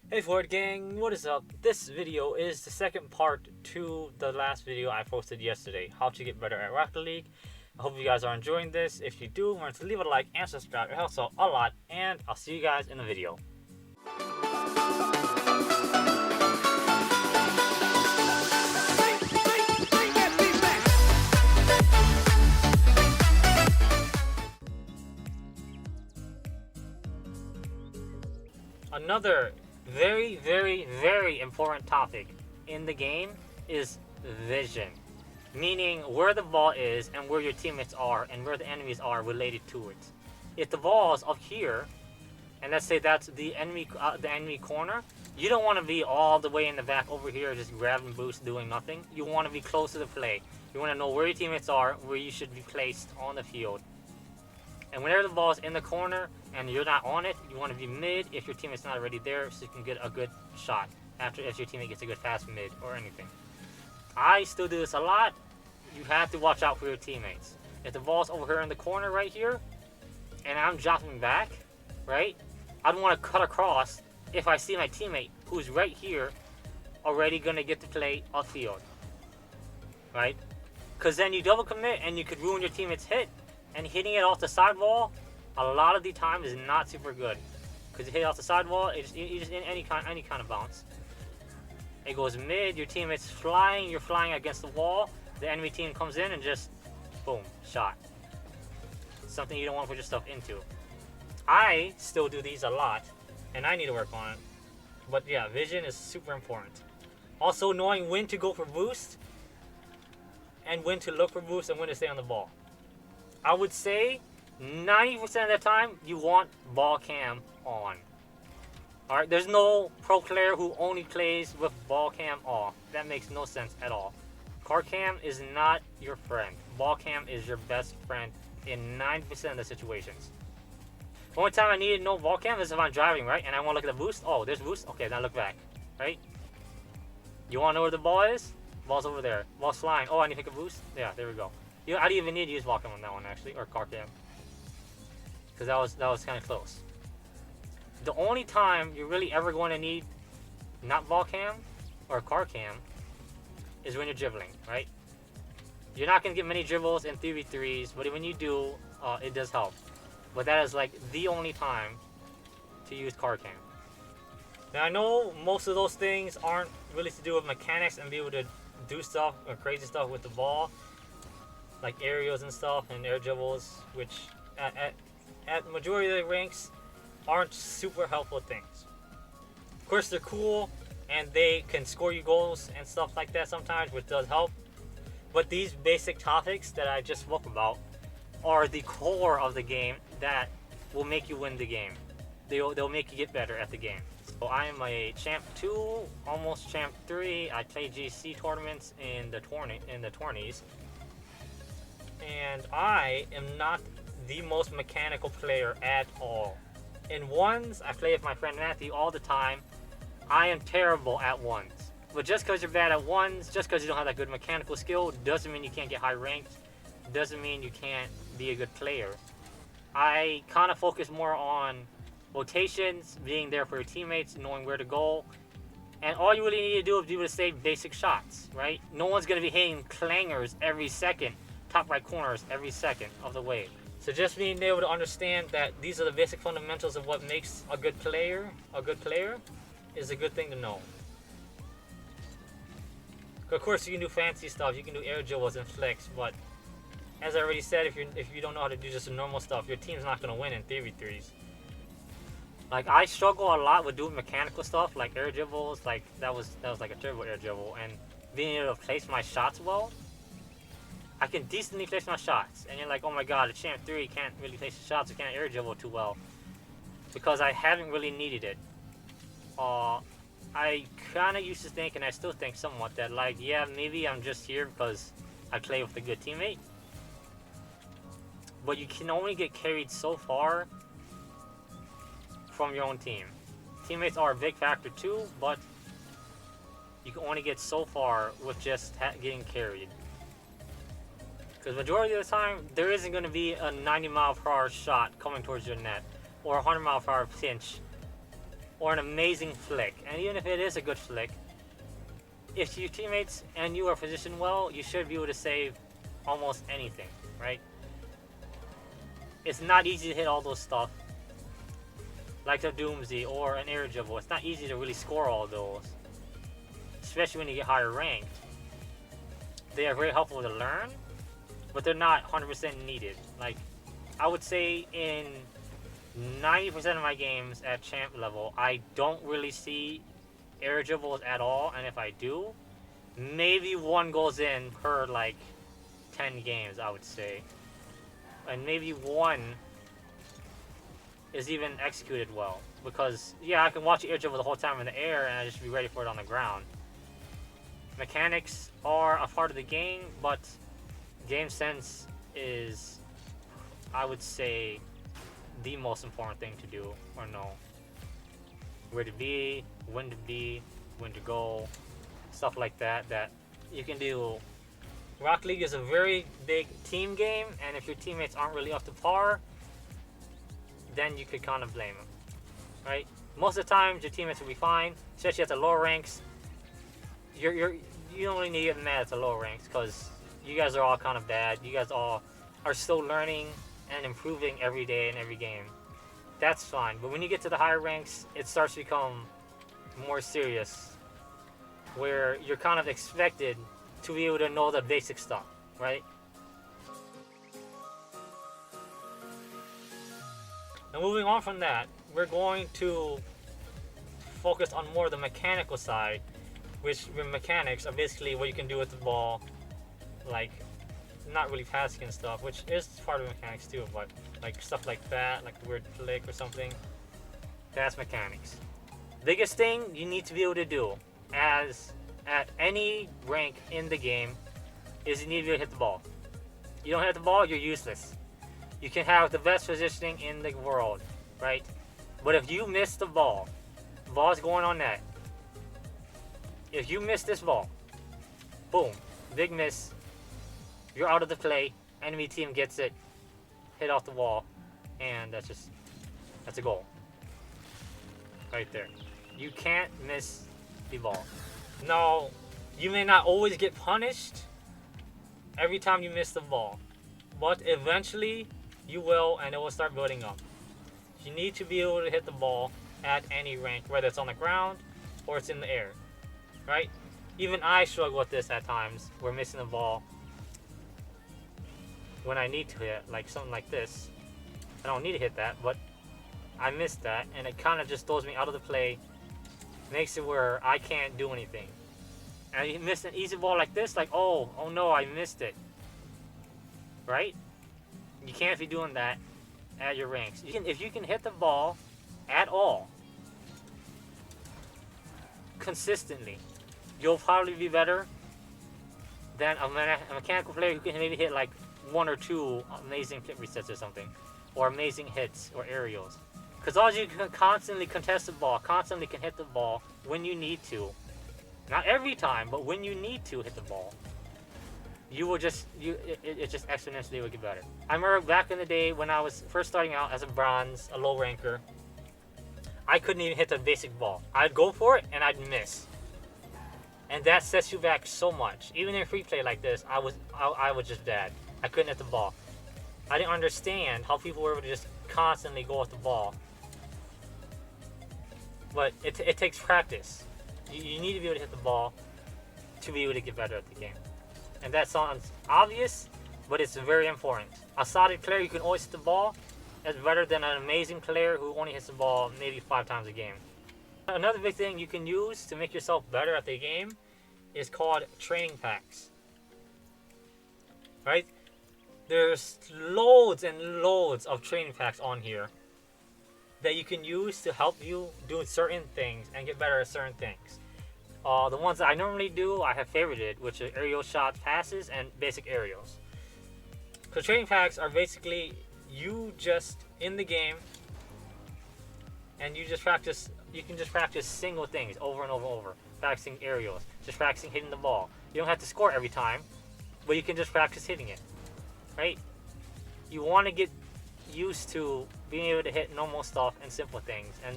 Hey Ford Gang, what is up? This video is the second part to the last video I posted yesterday, how to get better at Rocket League. I hope you guys are enjoying this. If you do, remember to leave a like and subscribe. It helps out a lot, and I'll see you guys in the video. Another very important topic in the game is vision, meaning where the ball is and where your teammates are and where the enemies are related to it. If the ball is up here, and let's say that's the enemy corner, you don't want to be all the way in the back over here just grabbing boost doing nothing. You want to be close to the play. You want to know where your teammates are, where you should be placed on the field. And whenever the ball is in the corner and you're not on it, you want to be mid if your teammate's not already there, so you can get a good shot if your teammate gets a good fast mid or anything. I still do this a lot. You have to watch out for your teammates. If the ball's over here in the corner right here, and I'm dropping back, right? I don't want to cut across if I see my teammate who's right here already gonna get to play upfield, right? Because then you double commit and you could ruin your teammate's hit. And hitting it off the sidewall, a lot of the time is not super good, because you hit it off the sidewall, you just in any kind of bounce. It goes mid, your teammate's flying, you're flying against the wall, the enemy team comes in and just boom, shot. Something you don't want to put yourself into. I still do these a lot, and I need to work on it. But yeah, vision is super important. Also knowing when to go for boost, and when to look for boost, and when to stay on the ball. I would say 90% of the time you want ball cam on. Alright, there's no pro player who only plays with ball cam off. That makes no sense at all. Car cam is not your friend. Ball cam is your best friend in 90% of the situations. The only time I need no ball cam is if I'm driving, right? And I want to look at the boost. Oh, there's boost? Okay, now look back, right? You want to know where the ball is? Ball's over there. Ball's flying. Oh, I need to pick a boost? Yeah, there we go. I didn't even need to use ball cam on that one actually, or car cam, because that was kind of close. The only time you're really ever going to need not ball cam or car cam is when you're dribbling, right? You're not going to get many dribbles in 3v3s, but when you do, it does help. But that is like the only time to use car cam. Now I know most of those things aren't really to do with mechanics and be able to do stuff or crazy stuff with the ball, like aerials and stuff and air dribbles, which at the majority of the ranks aren't super helpful things. Of course they're cool and they can score you goals and stuff like that sometimes, which does help. But these basic topics that I just spoke about are the core of the game that will make you win the game. They'll make you get better at the game. So I am a champ 2, almost champ 3. I play GC tournaments in the 20s. And I am not the most mechanical player at all. In ones, I play with my friend Matthew all the time. I am terrible at ones. But just because you're bad at ones, just because you don't have that good mechanical skill, doesn't mean you can't get high ranked. Doesn't mean you can't be a good player. I kind of focus more on rotations, being there for your teammates, knowing where to go. And all you really need to do is be able to save basic shots, right? No one's going to be hitting clangers every second. Top right corners every second of the way. So just being able to understand that these are the basic fundamentals of what makes a good player is a good thing to know. Of course you can do fancy stuff, you can do air dribbles and flicks, but as I already said, if you don't know how to do just the normal stuff, your team's not going to win in 3v3s. Like I struggle a lot with doing mechanical stuff like air dribbles, like that was like a turbo air dribble, and being able to place my shots well. I can decently place my shots, and you're like, oh my god, a champ 3 can't really place the shots, I can't air dribble too well, because I haven't really needed it. I kind of used to think, and I still think somewhat, that like, yeah, maybe I'm just here because I play with a good teammate, but you can only get carried so far from your own team. Teammates are a big factor too, but you can only get so far with just getting carried. Because majority of the time, there isn't going to be a 90 mile per hour shot coming towards your net, or a 100 mile per hour pinch or an amazing flick. And even if it is a good flick, if your teammates and you are positioned well, you should be able to save almost anything, right? It's not easy to hit all those stuff, like a Doomsday or an air dribble. It's not easy to really score all those, especially when you get higher ranked. They are very helpful to learn, but they're not 100% needed. Like, I would say in 90% of my games at champ level, I don't really see air dribbles at all, and if I do, maybe one goes in per like 10 games, I would say. And maybe one is even executed well. Because, yeah, I can watch the air dribble the whole time in the air and I just be ready for it on the ground. Mechanics are a part of the game, but game sense is, I would say, the most important thing to do or know. Where to be, when to go, stuff like that that you can do. Rocket League is a very big team game, and if your teammates aren't really up to par, then you could kind of blame them, right? Most of the time, your teammates will be fine, especially at the lower ranks. You don't really need to get mad at the lower ranks because you guys are all kind of bad. You guys all are still learning and improving every day in every game. That's fine, but when you get to the higher ranks, it starts to become more serious, where you're kind of expected to be able to know the basic stuff, right? And moving on from that, we're going to focus on more of the mechanical side, which mechanics are basically what you can do with the ball, like not really passing and stuff, which is part of mechanics too, but like stuff like that, like a weird flick or something, that's mechanics. Biggest thing you need to be able to do as at any rank in the game is you need to be able to hit the ball. You don't hit the ball, you're useless. You can have the best positioning in the world, right? But if you miss the ball's going on net. If you miss this ball, boom, big miss, you're out of the play, enemy team gets it, hit off the wall, and that's a goal. Right there. You can't miss the ball. Now, you may not always get punished every time you miss the ball, but eventually you will, and it will start building up. You need to be able to hit the ball at any rank, whether it's on the ground or it's in the air, right? Even I struggle with this at times. We're missing the ball when I need to hit, like something like this. I don't need to hit that, but I missed that, and it kind of just throws me out of the play, makes it where I can't do anything. And you miss an easy ball like this, like, oh no, I missed it, right? You can't be doing that at your ranks. If you can hit the ball at all, consistently, you'll probably be better than a mechanical player who can maybe hit like one or two amazing hit resets or something, or amazing hits or aerials. Because all you can constantly contest the ball, constantly can hit the ball when you need to. Not every time, but when you need to hit the ball, you will just it just exponentially will get better. I remember back in the day when I was first starting out as a bronze, a low ranker, I couldn't even hit the basic ball. I'd go for it and I'd miss, and that sets you back so much. Even in free play like this, I was just bad. I couldn't hit the ball. I didn't understand how people were able to just constantly go with the ball. But it takes practice. You need to be able to hit the ball to be able to get better at the game. And that sounds obvious, but it's very important. A solid player who can always hit the ball is better than an amazing player who only hits the ball maybe 5 times a game. Another big thing you can use to make yourself better at the game is called training packs. Right? There's loads and loads of training packs on here that you can use to help you do certain things and get better at certain things. The ones that I normally do, I have favorited, which are aerial shot passes and basic aerials. So training packs are basically you just in the game and you can just practice single things over and over and over. Practicing aerials, just practicing hitting the ball. You don't have to score every time, but you can just practice hitting it, right? You want to get used to being able to hit normal stuff and simple things, and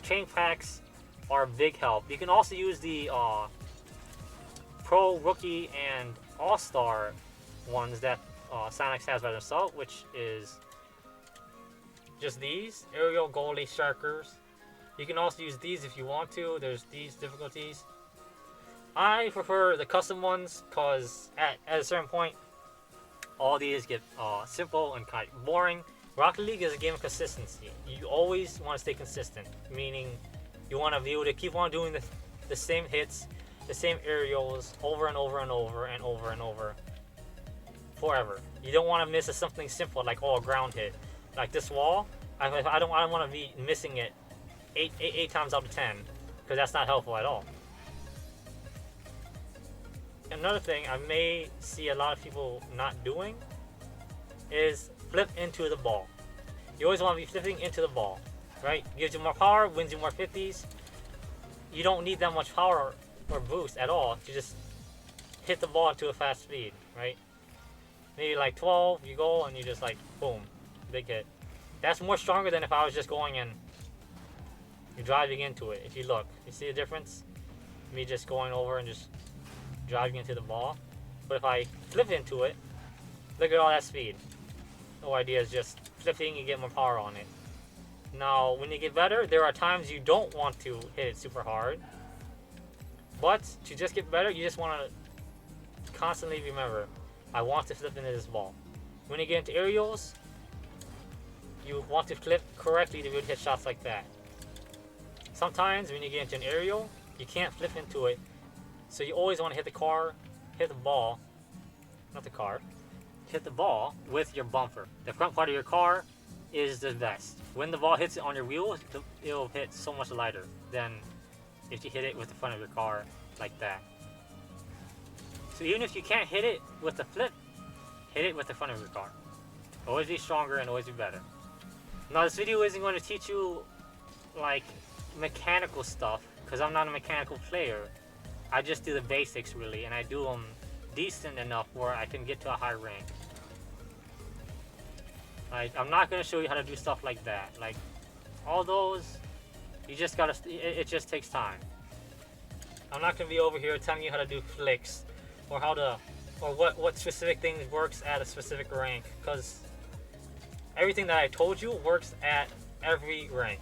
training packs are a big help. You can also use the Pro, Rookie, and All-Star ones that Sonic has by themselves, which is just these aerial goalie strikers. You can also use these if you want to. There's these difficulties. I prefer the custom ones because at a certain point, all these get simple and kind of boring. Rocket League is a game of consistency. You always want to stay consistent, meaning you want to be able to keep on doing the same hits, the same aerials over and over and over and over and over forever. You don't want to miss something simple like a ground hit. Like this wall, I don't want to be missing it eight times out of 10 because that's not helpful at all. Another thing I may see a lot of people not doing is flip into the ball. You always want to be flipping into the ball, right? Gives you more power, wins you more 50s. You don't need that much power or boost at all to just hit the ball to a fast speed, right? Maybe like 12, you go and you just like, boom, big hit. That's more stronger than if I was just going and you're driving into it. If you look, you see the difference? Me just going over and just driving into the ball. But if I flip into it, look at all that speed. The whole idea is just flipping, you get more power on it. Now, when you get better, there are times you don't want to hit it super hard. But to just get better, you just want to constantly remember, I want to flip into this ball. When you get into aerials, you want to flip correctly to be able to hit shots like that. Sometimes when you get into an aerial, you can't flip into it. So you always want to hit the ball with your bumper. The front part of your car is the best. When the ball hits it on your wheels, it'll hit so much lighter than if you hit it with the front of your car like that. So even if you can't hit it with the flip, hit it with the front of your car. Always be stronger and always be better. Now this video isn't going to teach you like mechanical stuff because I'm not a mechanical player. I just do the basics really, and I do them decent enough where I can get to a high rank. I'm not going to show you how to do stuff like that. Like all those, you just gotta. It just takes time. I'm not going to be over here telling you how to do flicks or what specific things works at a specific rank, because everything that I told you works at every rank.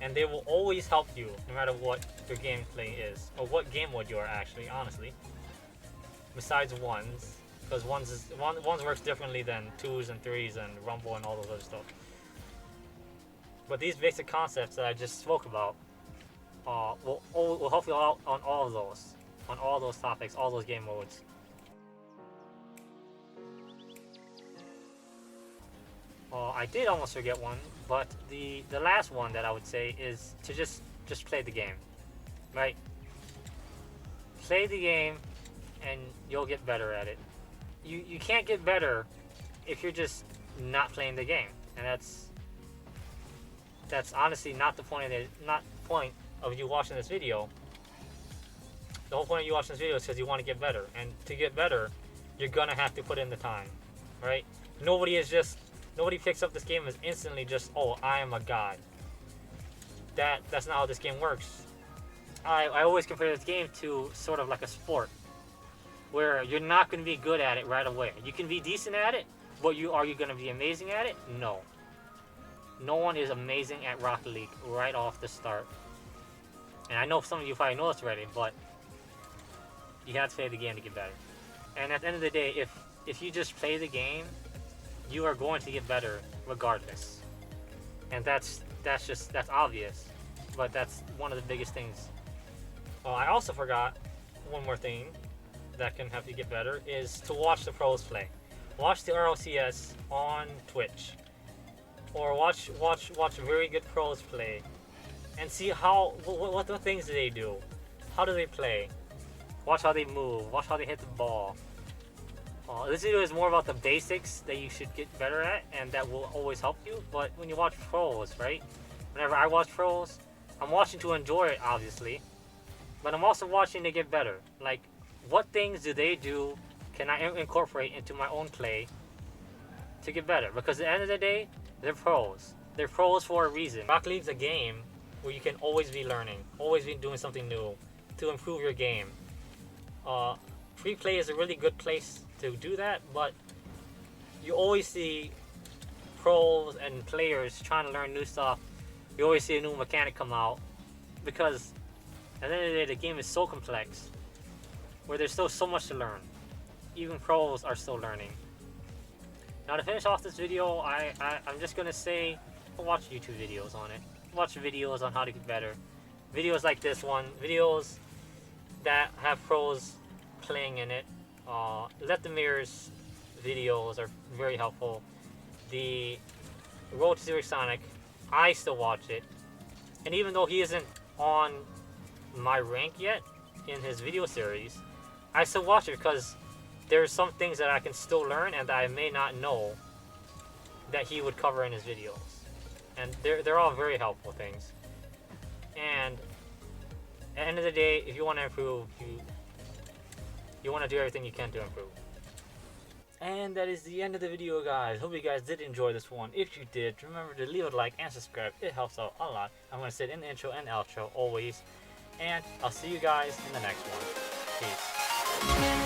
And they will always help you no matter what your gameplay is, or what game mode you are actually, honestly. Besides ones, because ones works differently than 2s and 3s and Rumble and all those other stuff. But these basic concepts that I just spoke about will help you out on all of those, on all those topics, all those game modes. I did almost forget one, but the last one that I would say is to just play the game, right? Play the game, and you'll get better at it. You can't get better if you're just not playing the game, and that's honestly not the point of you watching this video. The whole point of you watching this video is because you want to get better, and to get better, you're gonna have to put in the time, right? Nobody picks up this game as instantly just, oh, I am a god. That's not how this game works. I always compare this game to sort of like a sport, where you're not going to be good at it right away. You can be decent at it, but are you going to be amazing at it? No. No one is amazing at Rocket League right off the start. And I know some of you probably know this already, but you have to play the game to get better. And at the end of the day, if you just play the game, you are going to get better regardless. And that's obvious, but that's one of the biggest things. I also forgot one more thing that can help you get better is to watch the pros play. Watch the RLCS on Twitch, or watch very good pros play, and see what things do they do, how do they play. Watch how they move. Watch how they hit the ball. This video is more about the basics that you should get better at, and that will always help you. But when you watch pros, right? Whenever I watch pros, I'm watching to enjoy it, obviously, but I'm also watching to get better. Like, what things do they do can I incorporate into my own play to get better? Because at the end of the day, they're pros. They're pros for a reason. Rocket League's a game where you can always be learning, always be doing something new to improve your game. Free play is a really good place to do that, but you always see pros and players trying to learn new stuff. You always see a new mechanic come out because at the end of the day, the game is so complex where there's still so much to learn. Even pros are still learning. Now to finish off this video, I'm just gonna say, watch YouTube videos on it. Watch videos on how to get better. Videos like this one, videos that have pros playing in it. Let the Mirrors videos are very helpful. The Road to Zero Sonic, I still watch it. And even though he isn't on my rank yet in his video series, I still watch it because there's some things that I can still learn and that I may not know that he would cover in his videos. And they're all very helpful things. And at the end of the day, if you want to improve, you want to do everything you can to improve. And that is the end of the video, guys. Hope you guys did enjoy this one. If you did, remember to leave a like and subscribe. It helps out a lot. I'm going to say it in the intro and outro always. And I'll see you guys in the next one. Peace.